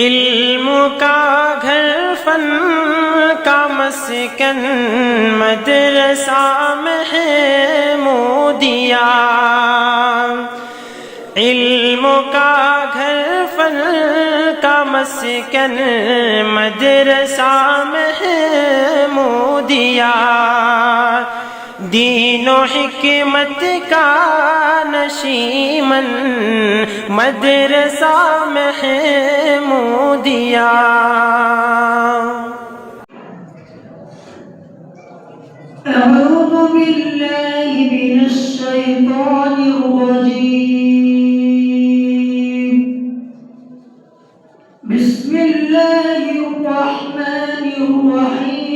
इल्म का घर फन का मस्कन मदरसा महमूदिया। इल्म का घर फन का मस्कन मदरसा महमूदिया। दीनो हिकमत का नशीमन मदरसा महमूदिया। أعوذ بالله من الشيطان الرجيم. بسم الله الرحمن الرحيم.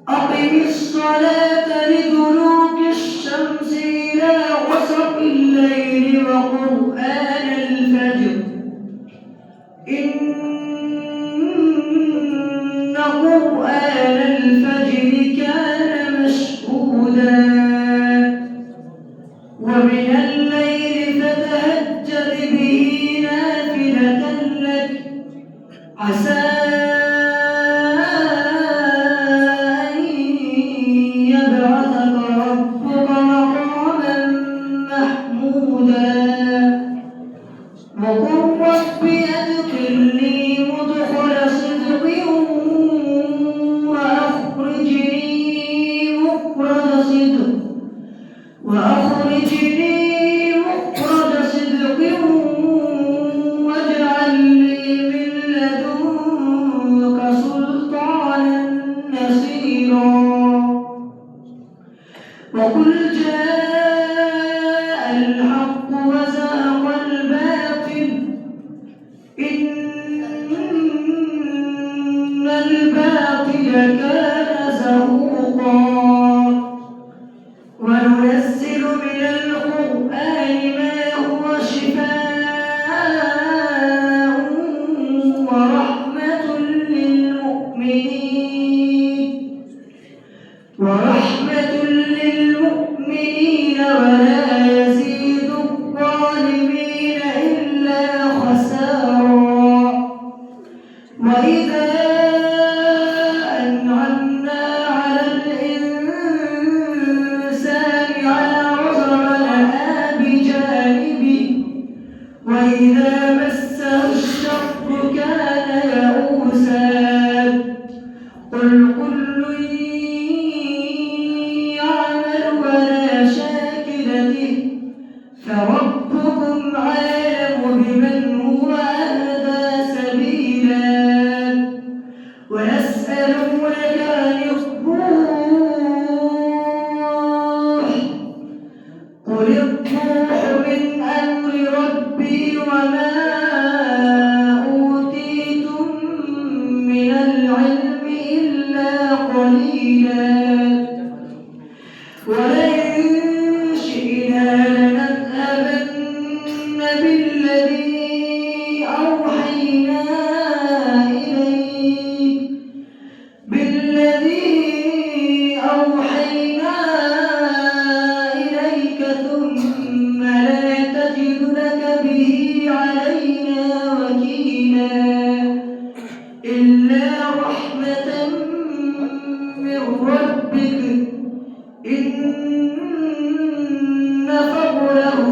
أقم الصلاة لدلوك الشمس إلى غسق الليل وقرآن الفجر إن قرآن الفجر كان مشهودا ومن الليل فتهجد به نافلة لك عسى أن يبعثك ربك مقاما محمودا. وقل رب أدخلني مدخل صدق وأخرجني مخرج صدق واجعل لي من لدنك سلطانا نصيرا. وقل جاء الحق وزهق الباطل إن الباطل كان زهوقا. وننزل من القرآن ما هو شفاء ورحمة للمؤمنين ولا يزيد الظالمين إلا خسارا. وإذا أنعمنا على الإنسان أعرض ونأى بجانبه وإذا مسه الشر كان يئوسا. قل كل يعمل على شاكلته فربكم عالم بمن هو أهدى سبيلا. ويسألونك عن الروح قل الروح من أمر ربي وما أوتيتم من العلم إلا قليلا. ولئن شئنا لنذهبن بالذي أوحينا إليك ثم لا تجد لك به علينا وكيلا. إلا رحمة من ربك إن فضله